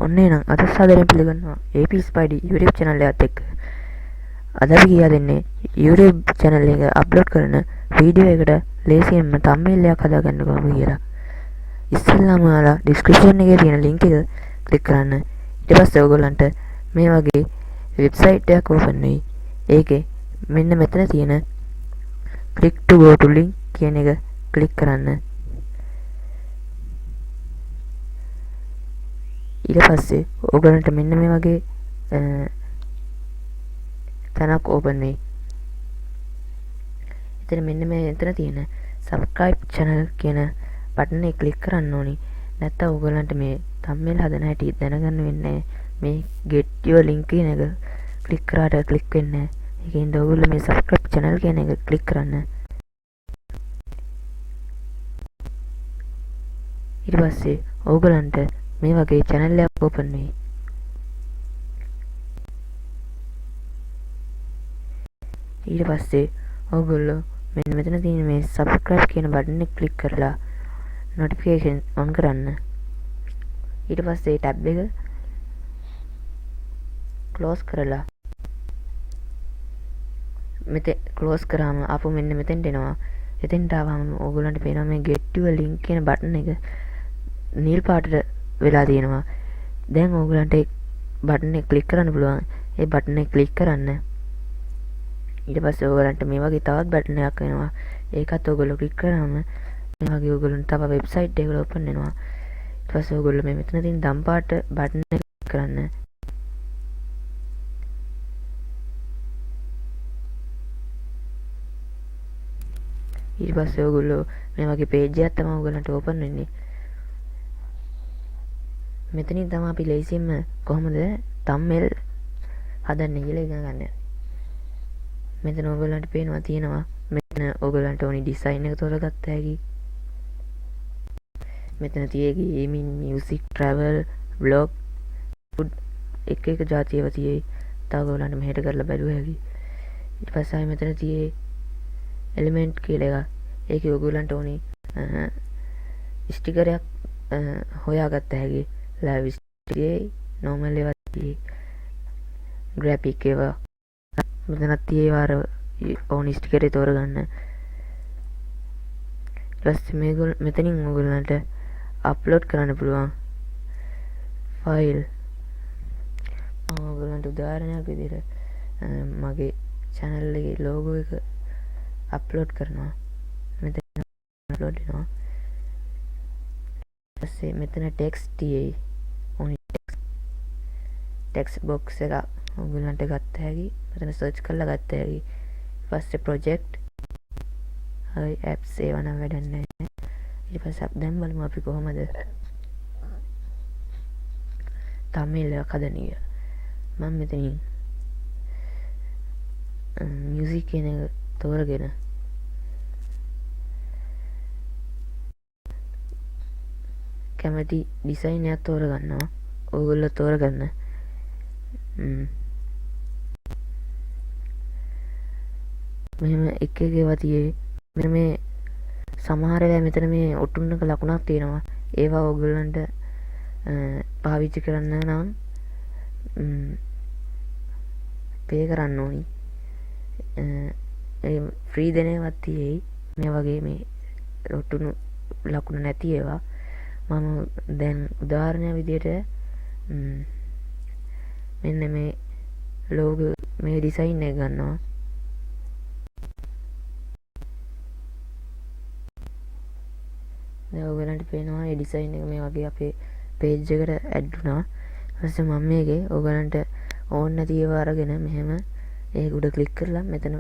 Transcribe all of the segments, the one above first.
ඔන්නේ නම් අද සාදරයෙන් පිළිගන්නවා AP Spidey YouTube channel එකත් එක්ක. අද අපි කියා දෙන්නේ YouTube channel එක අප්ලෝඩ් කරන වීඩියෝ එකට ලේසියෙන්ම thumbnail එකක් හදාගන්න කොහොමද කියලා. ඉස්සෙල්ලාම ඔයාලා description එකේ තියෙන link එක click කරන්න. ඊට පස්සේ ඔයගොල්ලන්ට මේ වගේ website එකක් open වෙයි. ඒකේ මෙන්න මෙතන තියෙන click to go to link කියන එක click කරන්න. ඊට පස්සේ ඔයගලන්ට මෙන්න මේ වගේ තැනක් ඕපන් වෙයි. ඉතින් මෙන්න මෙතන තියෙන subscribe channel කියන බටන් එක ක්ලික් කරන්න ඕනි. නැත්නම් ඔයගලන්ට මේ thumbnail හදන හැටි දැනගන්න වෙන්නේ මේ get your link කියන එක ක්ලික් කරාට ක්ලික් වෙන්නේ නැහැ. ඒකෙන්ද ඔයගොල්ලෝ මේ subscribe channel කියන එක ක්ලික් කරන්න. ඊට පස්සේ ඔයගලන්ට මේ වගේ channel එකක් open වෙයි. ඊට පස්සේ ඔයගොල්ලෝ මෙන්න මෙතන තියෙන මේ subscribe කියන බටන් එක ක්ලික් කරලා notification on කරන්න. ඊට පස්සේ tab එක close කරලා මෙතන close කරාම ආපහු මෙන්න මෙතෙන්ට එනවා. එතෙන්ට ආවම ඔයගොල්ලන්ට පේනවා මේ get your link කියන බටන් එක නිල් පාටට වෙලා තියෙනවා. දැන් ඔයගලන්ට ඒ බටන් එක ක්ලික් කරන්න පුළුවන්. ඒ බටන් එක ක්ලික් කරන්න. ඊට පස්සේ ඔයගලන්ට මේ වගේ තවත් බටන් එකක් වෙනවා. ඒකත් ඔයගොල්ලෝ ක්ලික් කරාම මේ වගේ ඔයගලන්ට තව වෙබ්සයිට් එකක් ඕපන් වෙනවා. ඊට පස්සේ ඔයගොල්ලෝ මේ මෙතන තියෙන දම් පාට බටන් එක ක්ලික් කරන්න. ඊට පස්සේ ඔයගොල්ලෝ මේ වගේ page එකක් තමයි ඔයගලන්ට ඕපන් වෙන්නේ. මෙතනින් තමයි අපි ලේසියෙන්ම කොහොමද thumbnail හදන්නේ කියලා ඉගෙන ගන්න. මෙතන ඔයගොල්ලන්ට පේනවා තියෙනවා මෙතන ඔයගොල්ලන්ට ඕනි ඩිසයින් එක තෝරගත්ත හැකි. මෙතන තියෙකි gaming, music, travel, vlog, food එක එක જાතියව තියෙයි. තව ඔයගොල්ලන්ට මෙහෙට කරලා බලුව හැකි. ඊට පස්සේ ආයෙ මෙතන තියෙයි element කියලා එකක්. ඒකේ ඔයගොල්ලන්ට ඕනි ස්ටිකරයක් හොයාගත්ත හැකි. live sticker normal ඒවා තියෙයි. graphic ඒවා මෙතනත් තියෙනවා අර ඕනි ස්ටිකරේ තෝරගන්න. ඊට පස්සේ මේගොල්ලෝ මෙතනින් ඔයගොල්ලන්ට අප්ලෝඩ් කරන්න පුළුවන් ෆයිල්. ඔයගොල්ලන්ට උදාහරණයක් විදිහට මගේ channel එකේ logo එක අප්ලෝඩ් කරනවා. මෙතන අප්ලෝඩ් වෙනවා. ඊපස්සේ මෙතන text තියෙයි. ඕනි text box එක ඔයගොල්ලන්ට ගත්ත හැකි. මෙතන search කරලා ගත්ත හැකි. ඊපස්සේ project හරි apps ඒවා නම් වැඩක් නැහැ. ඊට පස්සේ දැන් බලමු අපි කොහොමද thumbnail එක හදන්නේ. මම මෙතනින් music කියන එක තෝරගෙන කැමති ඩිසයින් එකක් තෝරගන්නවා. ඔයගොල්ලෝ තෝරගන්න. මෙහෙම එක එක ඒවා තියෙයි. මෙන්න මේ සමහර ඒවා මෙතන මේ ඔටුන්නක ලකුණක් තියෙනවා. ඒවා ඔයගොල්ලන්ට පාවිච්චි කරන්න නම් පේ කරන්න ඕනි. ඒ ෆ්‍රී දෙන ඒවාත් තියෙයි. මේ වගේ මේ ඔටුනු ලකුණ නැති ඒවා. මම දැන් උදාහරණයක් විදියට මෙන්න මේ logo මේ ඩිසයින් එක ගන්නවා. දැන් ඔයගලන්ට පේනවා මේ ඩිසයින් එක මේ වගේ අපේ page එකට add වුණා. ඊට පස්සේ මම මේකේ ඔයගලන්ට ඕන නැති ඒවා අරගෙන මෙහෙම ඒක උඩ ක්ලික් කරලා මෙතන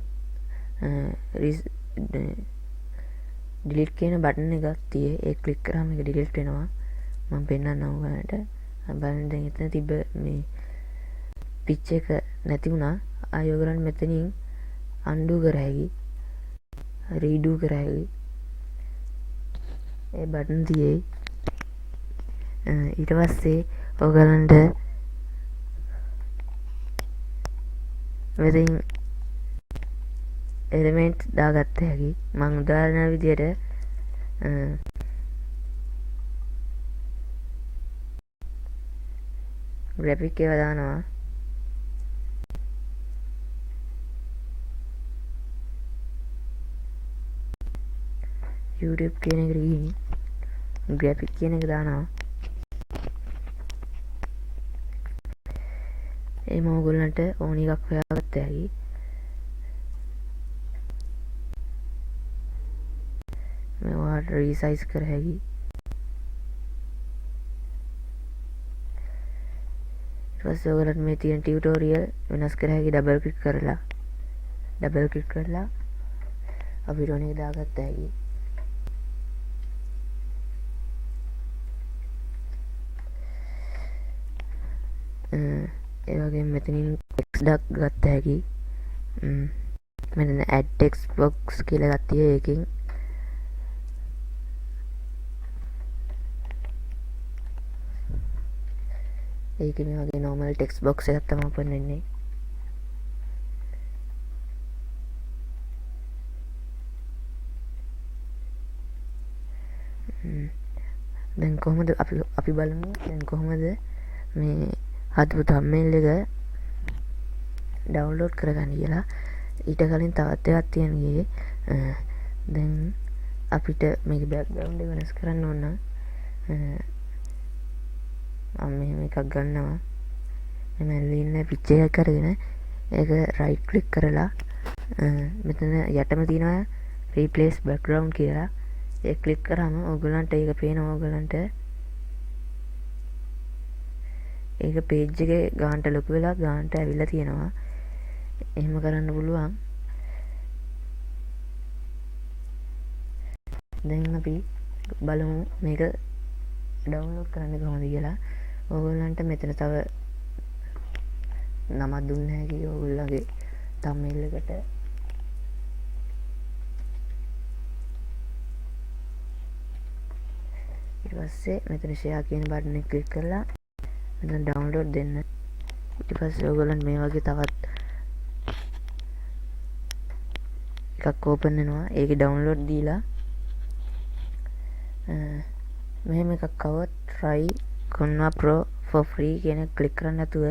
delete කියන බටන් එකක් තියෙයි. ඒක ක්ලික් කරාම මේක delete වෙනවා. මම පෙන්නන්නම් ඔයාලට. බලන්න දැන් එතන තිබ්බ මේ pitch එක නැති වුණා. ආයෙ ඔයගලන්ට මෙතනින් undo කර හැකි. redo කර හැකි. ඒ බටන් තියෙයි. ඊට පස්සේ ඔයගලන්ට මෙතනින් එලිමන්ට් දාගත්ත හැකි. මම උදාහරණ විදියට ග්‍රැෆික් ඒවා දානවා. YouTube කියන එකට ගිහින් ග්‍රැෆික් කියන එක දානවා. එම ඕගොල්ලන්ට ඕන එකක් හොයාගත්ත හැකි. මේවා රීසයිස් කර හැකි. ඊට පස්සේ ඔයගොල්ලන්ට මේ තියෙන ටියුටෝරියල් වෙනස් කර හැකි. ඩබල් ක්ලික් කරලා අපිට ඕන එක දාගත්ත හැකි. ඒ වගේම මෙතනින් ටෙක්ස්ට් එකක් ගත්ත හැකි. මෙතන ඇඩ් ටෙක්ස්ට් බොක්ස් කියලා එකක් තියෙයි. ඒකෙන් ඒකේ මේ වගේ normal text box එකක් තමයි open වෙන්නේ. දැන් කොහොමද අපි බලමු දැන් කොහොමද මේ හදපු thumbnail එක download කරගන්න කියලා. ඊට කලින් තවත් එකක් තියෙනවා. දැන් අපිට මේක background එක වෙනස් කරන්න ඕන නම් මෙහෙම එකක් ගන්නවා. මෙන්න ලියන picture එකක් අරගෙන ඒක right click කරලා මෙතන යටම තියෙනවා replace background කියලා. ඒක click කරාම ඔයගලන්ට ඒක පේනවා. ඔයගලන්ට ඒක page එකේ ගානට ලොකු වෙලා ගානට ඇවිල්ලා තියෙනවා. එහෙම කරන්න පුළුවන්. දැන් අපි බලමු මේක download කරන්න කොහොමද කියලා. ඔයගොල්ලන්ට මෙතන තව නමක් දුන්න හැකි ඔයගොල්ලන්ගේ thumbnail එකට. ඊට පස්සේ මෙතන share කියන බටන් එක ක්ලික් කරලා මෙතන download දෙන්න. ඊට පස්සේ ඔයගොල්ලන්ට මේ වගේ තවත් එකක් open වෙනවා. ඒකේ download දීලා මෙහෙම එකක් આવොත් try Canva Pro for free කියන ක්ලික් කරන්න නැතුව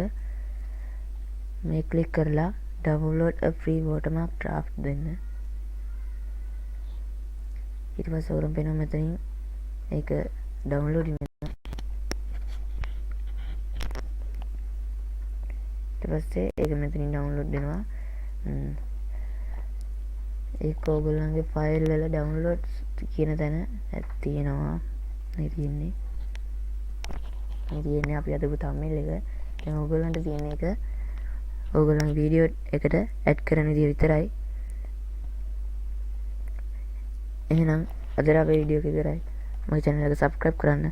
මේ ක්ලික් කරලා download a free watermark draft දෙන්න. ඊට පස්සේ ඔරම් පේනවා මෙතනින් ඒක downloading වෙනවා. ඊට පස්සේ ඒක මෙතනින් download වෙනවා. ඒක ඔයගොල්ලන්ගේ ෆයිල් වල download කියන තැන තියෙනවා. මේ තියෙන්නේ අපි අදපු thumbnail එක. දැන් ඔයගොල්ලන්ට තියෙන එක ඔයගොල්ලන්ගේ වීඩියෝ එකට ඇඩ් කරන විදිය විතරයි. එහෙනම් අද අපේ වීඩියෝ එක ඉවරයි. මගේ channel එක subscribe කරන්න.